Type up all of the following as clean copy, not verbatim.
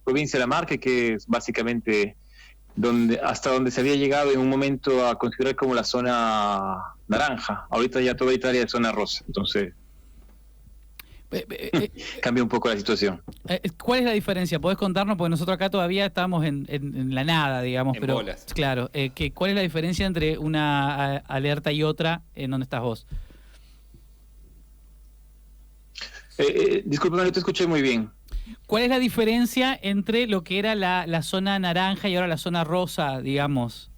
provincia de La Marca, que es básicamente hasta donde se había llegado en un momento a considerar como la zona naranja. Ahorita ya toda Italia es zona rosa, entonces cambia un poco la situación. ¿Cuál es la diferencia? ¿Podés contarnos? Porque nosotros acá todavía estamos en la nada, digamos. En bolas. Claro, ¿cuál es la diferencia entre una alerta y otra en donde estás vos? Disculpa, no te escuché muy bien. ¿Cuál es la diferencia entre lo que era la zona naranja y ahora la zona rosa, digamos?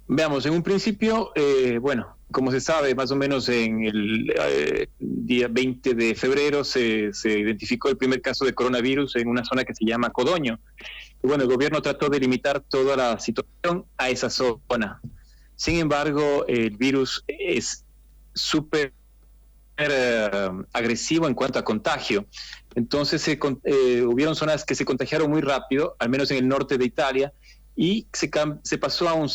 Veamos, en un principio, bueno, como se sabe, más o menos en el día 20 de febrero se identificó el primer caso de coronavirus en una zona que se llama Codogno. Y bueno, el gobierno trató de limitar toda la situación a esa zona. Sin embargo, el virus es súper agresivo en cuanto a contagio. Entonces hubieron zonas que se contagiaron muy rápido, al menos en el norte de Italia, y se pasó a una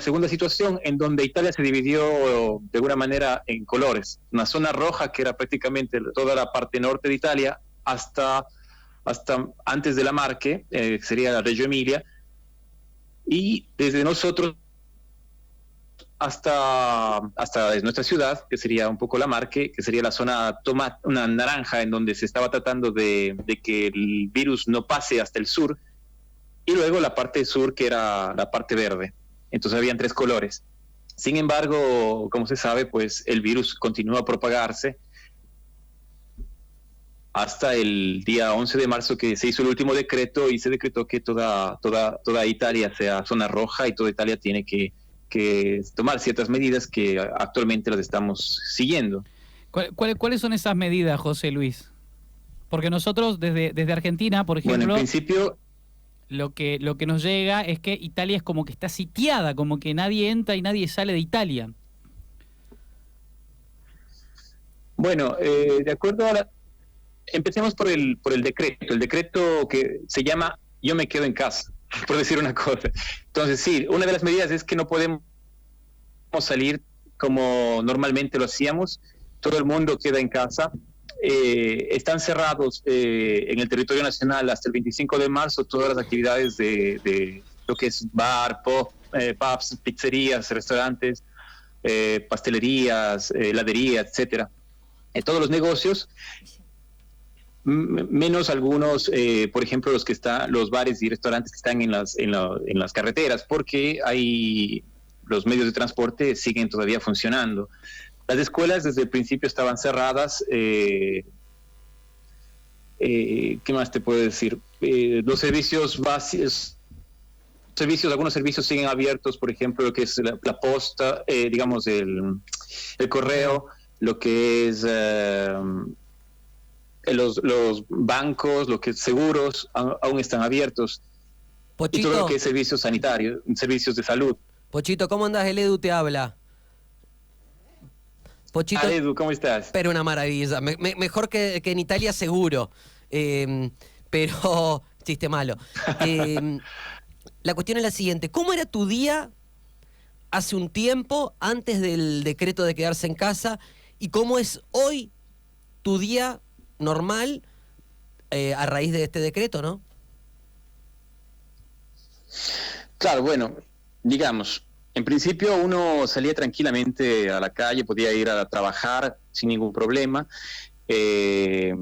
segunda situación en donde Italia se dividió de alguna manera en colores. Una zona roja, que era prácticamente toda la parte norte de Italia, hasta antes de la Marche, sería la Reggio Emilia, y desde nosotros hasta nuestra ciudad, que sería un poco la Marche, que sería la zona una naranja, en donde se estaba tratando de que el virus no pase hasta el sur, y luego la parte sur, que era la parte verde. Entonces habían tres colores. Sin embargo, como se sabe, pues el virus continúa a propagarse hasta el día 11 de marzo, que se hizo el último decreto y se decretó que toda Italia sea zona roja, y toda Italia tiene que tomar ciertas medidas que actualmente las estamos siguiendo. ¿Cuáles son esas medidas, José Luis? Porque nosotros desde Argentina, por ejemplo, bueno, en principio, lo que nos llega es que Italia es como que está sitiada, como que nadie entra y nadie sale de Italia. Bueno, de acuerdo a empecemos por el decreto. El decreto que se llama Yo me quedo en casa, por decir una cosa. Entonces, sí, una de las medidas es que no podemos salir como normalmente lo hacíamos. Todo el mundo queda en casa. Están cerrados en el territorio nacional hasta el 25 de marzo todas las actividades de lo que es bar, pubs, pizzerías, restaurantes, pastelerías, heladerías, etcétera. Todos los negocios, menos algunos, por ejemplo, los bares y restaurantes que están en las carreteras, porque los medios de transporte siguen todavía funcionando. Las escuelas desde el principio estaban cerradas. ¿Qué más te puedo decir? Los servicios básicos, algunos servicios siguen abiertos, por ejemplo, lo que es la posta, digamos el correo, lo que es los bancos, lo que es seguros, aún están abiertos. Pochito, y todo lo que es servicios sanitarios, servicios de salud. Pochito, ¿cómo andás? El Edu te habla. Pochito, Edu, ¿cómo estás? Pero una maravilla, mejor que en Italia seguro, pero chiste malo. La cuestión es la siguiente: ¿cómo era tu día hace un tiempo, antes del decreto de quedarse en casa, y cómo es hoy tu día normal a raíz de este decreto, ¿no? Claro, bueno, digamos, en principio uno salía tranquilamente a la calle, podía ir a trabajar sin ningún problema. El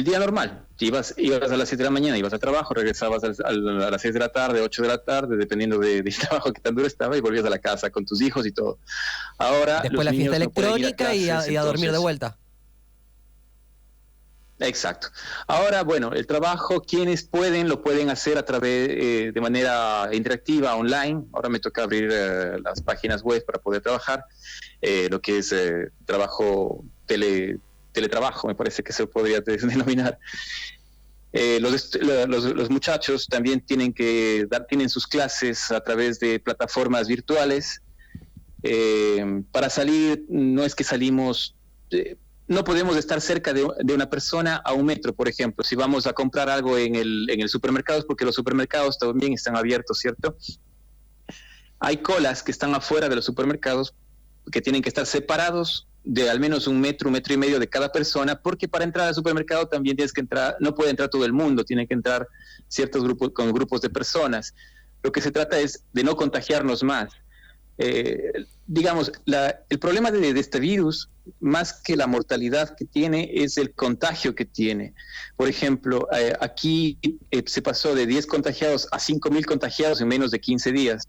día normal, ibas a las 7 de la mañana, ibas a trabajo, regresabas a las 6 de la tarde, 8 de la tarde, dependiendo del trabajo que tan duro estaba, y volvías a la casa con tus hijos y todo. Ahora después la fiesta electrónica y a dormir de vuelta. Exacto. Ahora, bueno, el trabajo, quienes pueden, lo pueden hacer a través de manera interactiva, online. Ahora me toca abrir las páginas web para poder trabajar, lo que es trabajo, teletrabajo, me parece que se podría denominar. Los muchachos también tienen sus clases a través de plataformas virtuales. Para salir, no es que salimos... no podemos estar cerca de una persona a 1 metro, por ejemplo. Si vamos a comprar algo en el supermercado, es porque los supermercados también están abiertos, ¿cierto? Hay colas que están afuera de los supermercados que tienen que estar separados de al menos 1 metro y medio de cada persona, porque para entrar al supermercado también tienes que entrar, no puede entrar todo el mundo, tiene que entrar ciertos grupos con grupos de personas. Lo que se trata es de no contagiarnos más. Digamos, el problema de este virus, más que la mortalidad que tiene, es el contagio que tiene. Por ejemplo, aquí se pasó de 10 contagiados a 5.000 contagiados en menos de 15 días.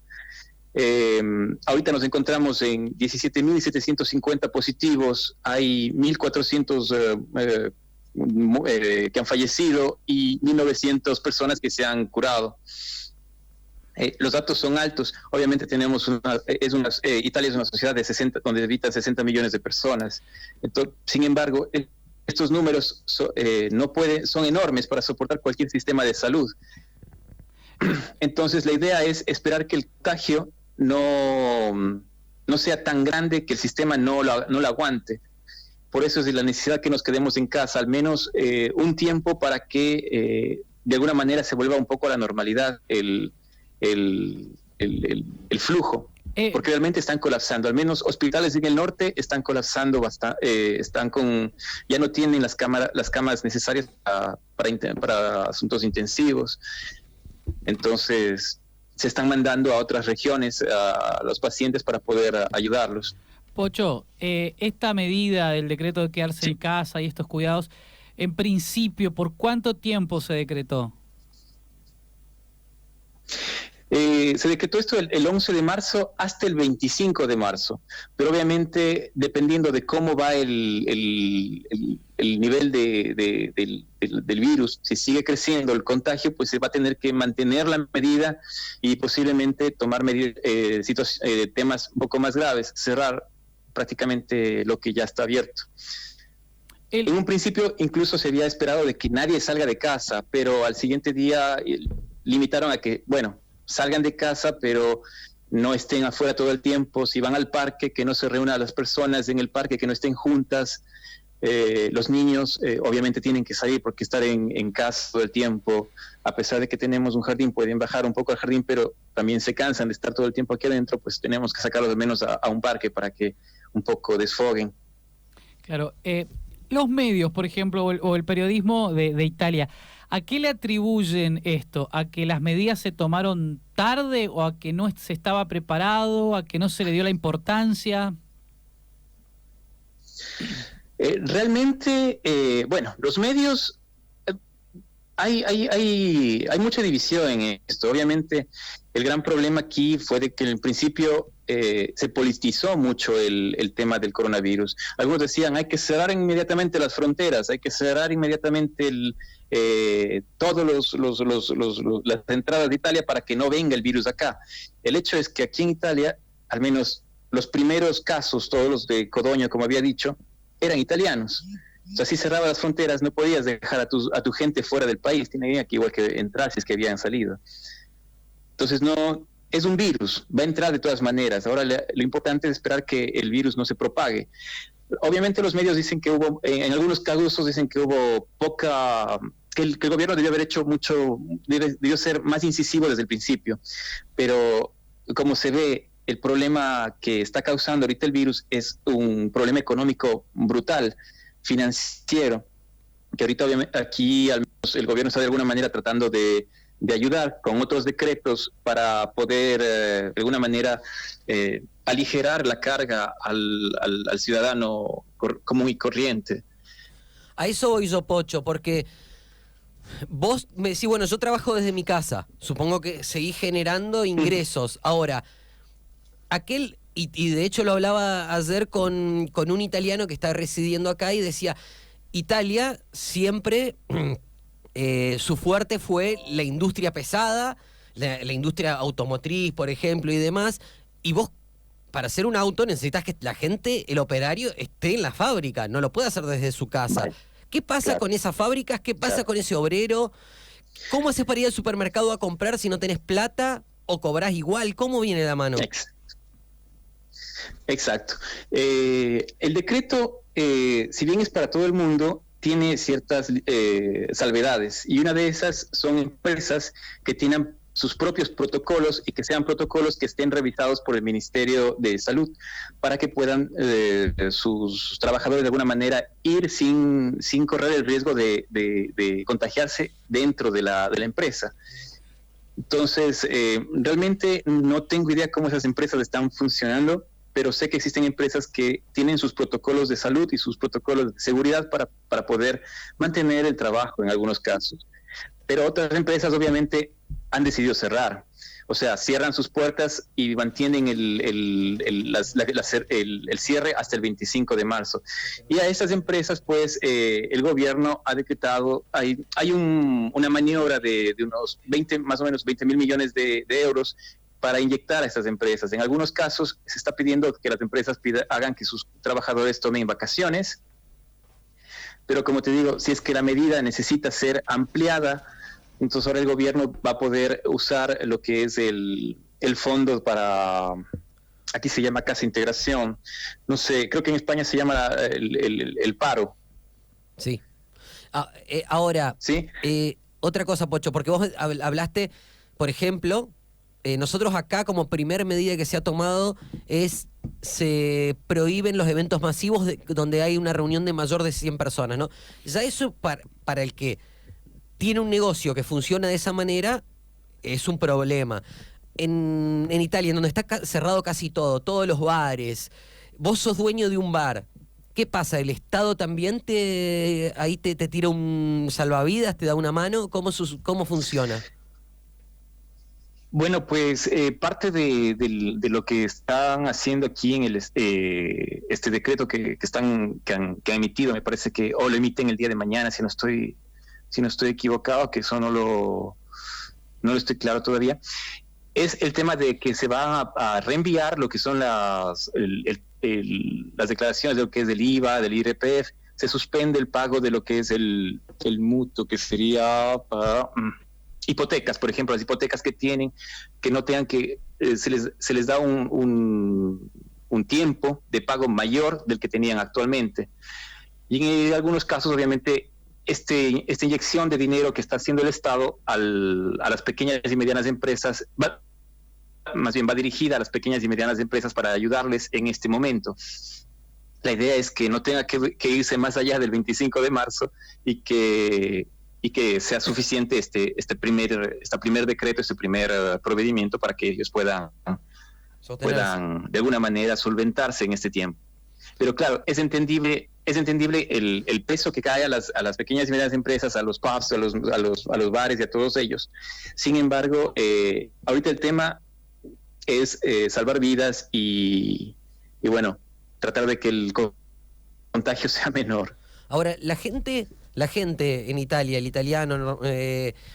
Ahorita nos encontramos en 17.750 positivos, hay 1.400 que han fallecido y 1.900 personas que se han curado. Los datos son altos. Obviamente tenemos Italia es una sociedad de 60, donde habitan 60 millones de personas. Entonces, sin embargo, estos números son enormes para soportar cualquier sistema de salud. Entonces, la idea es esperar que el contagio no sea tan grande que el sistema no lo aguante. Por eso es la necesidad que nos quedemos en casa, al menos un tiempo, para que de alguna manera se vuelva un poco a la normalidad el flujo, porque realmente están colapsando. Al menos hospitales en el norte están colapsando bastante, ya no tienen las camas necesarias para asuntos intensivos. Entonces se están mandando a otras regiones a los pacientes para poder ayudarlos. Pocho, esta medida del decreto de quedarse en casa y estos cuidados, en principio, ¿por cuánto tiempo se decretó? Se decretó esto el 11 de marzo hasta el 25 de marzo, pero obviamente dependiendo de cómo va el nivel del virus, si sigue creciendo el contagio, pues se va a tener que mantener la medida y posiblemente tomar temas un poco más graves, cerrar prácticamente lo que ya está abierto. En un principio incluso se había esperado de que nadie salga de casa, pero al siguiente día limitaron a que, salgan de casa, pero no estén afuera todo el tiempo. Si van al parque, que no se reúnan las personas en el parque, que no estén juntas. Los niños obviamente tienen que salir porque estar en casa todo el tiempo. A pesar de que tenemos un jardín, pueden bajar un poco al jardín, pero también se cansan de estar todo el tiempo aquí adentro, pues tenemos que sacarlos al menos a un parque para que un poco desfoguen. Claro. Los medios, por ejemplo, o el periodismo de Italia, ¿a qué le atribuyen esto? ¿A que las medidas se tomaron tarde o a que no se estaba preparado, a que no se le dio la importancia? Realmente, los medios, hay mucha división en esto. Obviamente, el gran problema aquí fue de que en principio se politizó mucho el tema del coronavirus. Algunos decían, hay que cerrar inmediatamente las fronteras, hay que cerrar inmediatamente todas las entradas de Italia para que no venga el virus acá. El hecho es que aquí en Italia, al menos los primeros casos, todos los de Codogno, como había dicho, eran italianos. O sea, si cerraba las fronteras, no podías dejar a tu gente fuera del país, tenía que igual que entrar si es que habían salido. Entonces no, es un virus, va a entrar de todas maneras. Ahora lo importante es esperar que el virus no se propague. Obviamente los medios dicen que hubo, en algunos casos dicen que hubo que el gobierno debió haber hecho debió ser más incisivo desde el principio, pero como se ve, el problema que está causando ahorita el virus es un problema económico brutal, financiero, que ahorita obviamente aquí al menos el gobierno está de alguna manera tratando de ayudar con otros decretos para poder de alguna manera aligerar la carga al ciudadano común y corriente. A eso voy yo, Pocho, porque vos me decís, yo trabajo desde mi casa, supongo que seguís generando ingresos. Ahora, y de hecho lo hablaba ayer con un italiano que está residiendo acá y decía, Italia siempre... su fuerte fue la industria pesada, la industria automotriz, por ejemplo, y demás. Y vos, para hacer un auto, necesitas que la gente, el operario, esté en la fábrica, no lo puede hacer desde su casa. Vale. ¿Qué pasa con esas fábricas? ¿Qué pasa con ese obrero? ¿Cómo haces para ir al supermercado a comprar si no tenés plata o cobrás igual? ¿Cómo viene la mano? Exacto. El decreto, si bien es para todo el mundo, tiene ciertas salvedades, y una de esas son empresas que tienen sus propios protocolos y que sean protocolos que estén revisados por el Ministerio de Salud para que puedan sus trabajadores de alguna manera ir sin correr el riesgo de contagiarse dentro de la empresa. Entonces, realmente no tengo idea cómo esas empresas están funcionando, pero sé que existen empresas que tienen sus protocolos de salud y sus protocolos de seguridad para poder mantener el trabajo en algunos casos. Pero otras empresas obviamente han decidido cerrar. O sea, cierran sus puertas y mantienen el cierre hasta el 25 de marzo. Y a estas empresas, pues, el gobierno ha decretado, hay una maniobra de unos más o menos 20 mil millones de euros para inyectar a estas empresas. En algunos casos se está pidiendo que las empresas hagan que sus trabajadores tomen vacaciones, pero como te digo, si es que la medida necesita ser ampliada, entonces ahora el gobierno va a poder usar lo que es el fondo para, aquí se llama Casa Integración, no sé, creo que en España se llama el paro. Sí. Ahora, ¿sí? Otra cosa, Pocho, porque vos hablaste, por ejemplo, nosotros acá como primer medida que se ha tomado se prohíben los eventos masivos donde hay una reunión de mayor de 100 personas, ¿no? Ya eso para el que tiene un negocio que funciona de esa manera es un problema. En Italia, en donde está cerrado casi todo, todos los bares, vos sos dueño de un bar, ¿qué pasa? ¿El Estado también te tira un salvavidas, te da una mano? ¿Cómo funciona? Bueno, pues parte de lo que están haciendo aquí en este decreto que han emitido, me parece que o lo emiten el día de mañana, si no estoy equivocado, que eso no lo estoy claro todavía, es el tema de que se va a reenviar lo que son las declaraciones de lo que es del IVA, del IRPF, se suspende el pago de lo que es el mutuo, que sería para hipotecas, por ejemplo, las hipotecas que tienen, que no tengan que, se les da un tiempo de pago mayor del que tenían actualmente. Y en algunos casos, obviamente, esta inyección de dinero que está haciendo el Estado a las pequeñas y medianas empresas va dirigida a las pequeñas y medianas empresas para ayudarles en este momento. La idea es que no tenga que irse más allá del 25 de marzo y que sea suficiente este primer decreto, este primer procedimiento para que ellos puedan de alguna manera solventarse en este tiempo. Pero claro, es entendible el peso que cae a las pequeñas y medianas empresas, a los pubs, a los bares y a todos ellos. Sin embargo, ahorita el tema es salvar vidas y bueno, tratar de que el contagio sea menor. Ahora, la gente en Italia, el italiano,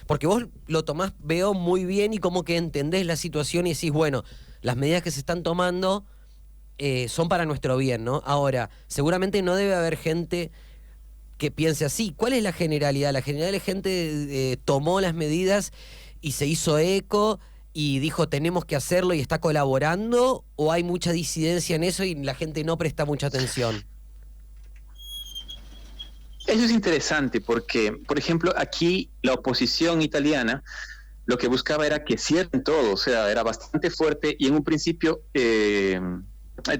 porque vos lo tomás, veo muy bien y como que entendés la situación y decís, bueno, las medidas que se están tomando son para nuestro bien, ¿no? Ahora, seguramente no debe haber gente que piense así. ¿Cuál es la generalidad? ¿La generalidad de la gente tomó las medidas y se hizo eco y dijo tenemos que hacerlo y está colaborando? ¿O hay mucha disidencia en eso y la gente no presta mucha atención? Eso es interesante porque, por ejemplo, aquí la oposición italiana lo que buscaba era que cierren todo, o sea, era bastante fuerte y en un principio,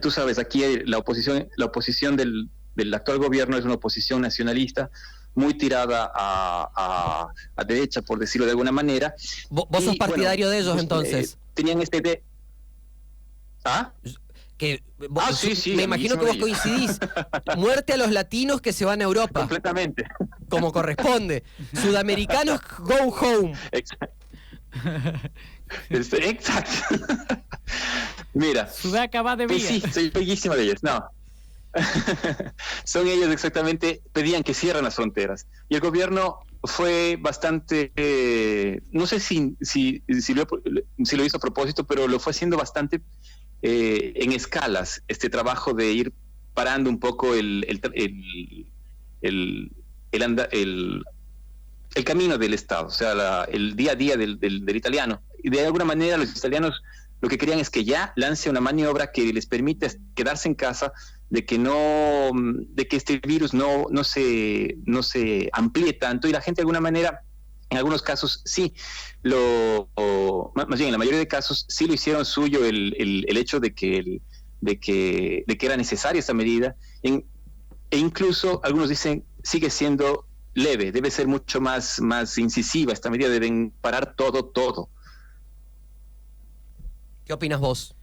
tú sabes, aquí la oposición del actual gobierno es una oposición nacionalista muy tirada a derecha, por decirlo de alguna manera. ¿Vos sos partidario de ellos entonces? Tenían esta idea. ¿Ah? Sí, me imagino que vos coincidís. Muerte a los latinos que se van a Europa. Completamente. Como corresponde. Sudamericanos, go home. Exacto. Mira. Sudaca va de vida. Sí, soy bellísima de ellos. No. Son ellos exactamente, pedían que cierren las fronteras. Y el gobierno fue bastante, no sé si lo hizo a propósito, pero lo fue haciendo bastante en escalas, este trabajo de ir parando un poco el camino del Estado, o sea, el día a día del italiano. Y de alguna manera los italianos lo que querían es que ya lance una maniobra que les permita quedarse en casa, de que este virus no se amplíe tanto y la gente de alguna manera En algunos casos sí, más bien en la mayoría de casos sí lo hicieron suyo el hecho de que era necesaria esta medida, e incluso algunos dicen sigue siendo leve, debe ser mucho más incisiva esta medida, deben parar todo. ¿Qué opinas vos?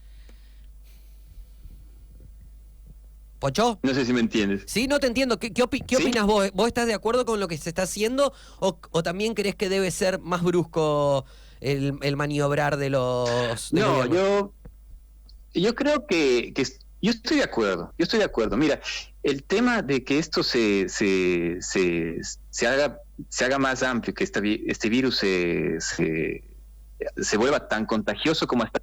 ¿Pocho? No sé si me entiendes. Sí, no te entiendo. ¿Qué ¿Sí? opinas vos? ¿Vos estás de acuerdo con lo que se está haciendo o también crees que debe ser más brusco el maniobrar de los... del No, gobierno? yo creo que yo estoy de acuerdo. Mira, el tema de que esto se haga más amplio, que este virus se vuelva tan contagioso como hasta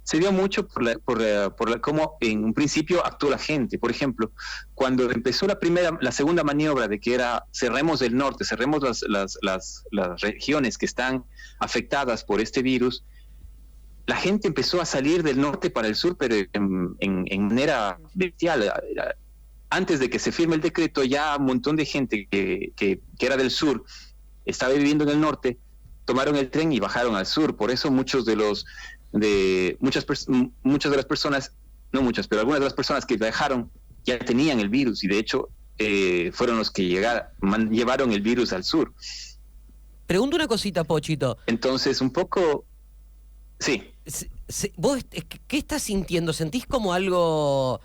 se dio mucho por cómo en un principio actuó la gente. Por ejemplo, cuando empezó la segunda maniobra de que era cerremos el norte, cerremos las regiones que están afectadas por este virus, la gente empezó a salir del norte para el sur, pero en manera bestial. Antes de que se firme el decreto, ya un montón de gente que era del sur, estaba viviendo en el norte, tomaron el tren y bajaron al sur. Por eso muchas de las personas, no muchas, pero algunas de las personas que viajaron ya tenían el virus, y de hecho fueron los que llevaron el virus al sur. Pregunto una cosita, Pochito. Entonces, un poco... Sí. ¿Vos qué estás sintiendo? ¿Sentís como algo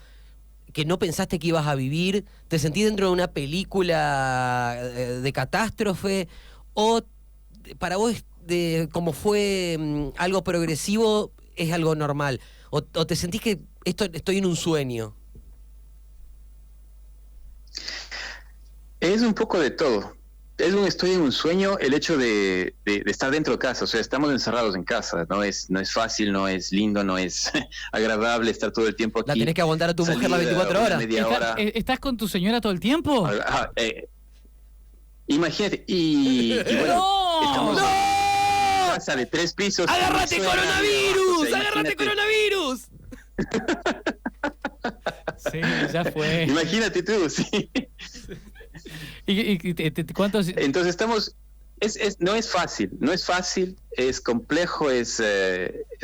que no pensaste que ibas a vivir? ¿Te sentís dentro de una película de catástrofe? ¿O para vos, como fue algo progresivo, es algo normal? ¿O te sentís que estoy en un sueño? Es un poco de todo. Estoy en un sueño, el hecho de estar dentro de casa, o sea, estamos encerrados en casa, no es fácil, no es lindo, no es agradable estar todo el tiempo aquí. La tenés que aguantar a tu mujer las 24 horas. Media hora. ¿Estás con tu señora todo el tiempo? Imagínate, y bueno, ¡No! estamos en una casa de 3 pisos. ¡Agárrate, coronavirus! O sea, ¡Agárrate, coronavirus! Sí, ya fue. Imagínate tú, sí. ¿Cuántos? Entonces estamos, no es fácil, es complejo, es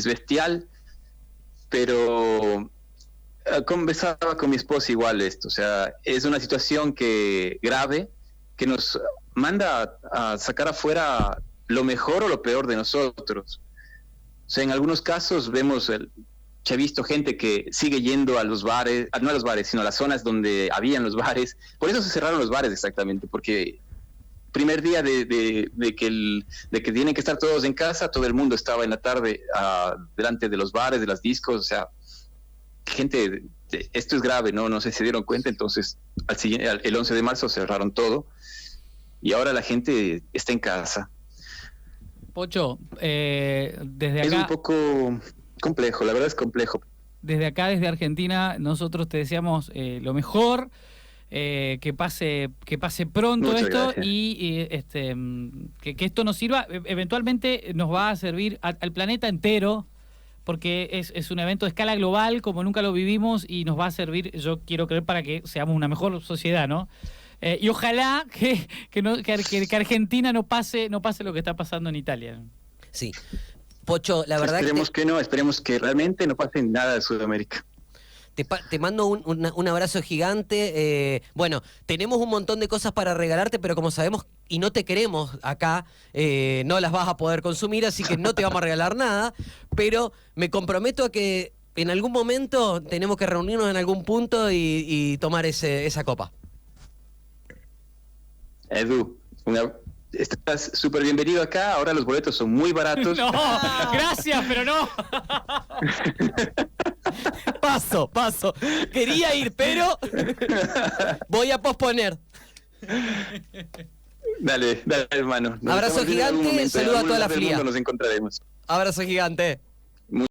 bestial, pero conversaba con mi esposa igual esto, o sea, es una situación grave que nos manda a sacar afuera lo mejor o lo peor de nosotros. O sea, en algunos casos he visto gente que sigue yendo a los bares, no a los bares, sino a las zonas donde habían los bares. Por eso se cerraron los bares exactamente, porque primer día de que tienen que estar todos en casa, todo el mundo estaba en la tarde delante de los bares, de las discos, o sea, gente, esto es grave, no sé si se dieron cuenta, entonces el 11 de marzo cerraron todo y ahora la gente está en casa. Pocho, desde acá... Es un poco... complejo, la verdad es complejo. Desde acá, desde Argentina, nosotros te deseamos lo mejor, que pase pronto. Muchas esto gracias. Y que esto nos sirva, eventualmente nos va a servir al planeta entero, porque es un evento de escala global como nunca lo vivimos y nos va a servir, yo quiero creer, para que seamos una mejor sociedad, ¿no? Y ojalá que Argentina no pase lo que está pasando en Italia. Sí. Pocho, la verdad esperemos que realmente no pase nada de Sudamérica. Te mando un abrazo gigante. Bueno, tenemos un montón de cosas para regalarte, pero como sabemos y no te queremos acá, no las vas a poder consumir, así que no te vamos a regalar nada, pero me comprometo a que en algún momento tenemos que reunirnos en algún punto y tomar esa copa. Edu, estás súper bienvenido acá, ahora los boletos son muy baratos. No, gracias, pero no. Paso. Quería ir, pero voy a posponer. Dale, hermano. Abrazo gigante, saludo a toda la FLIA. Nos encontraremos. Abrazo gigante.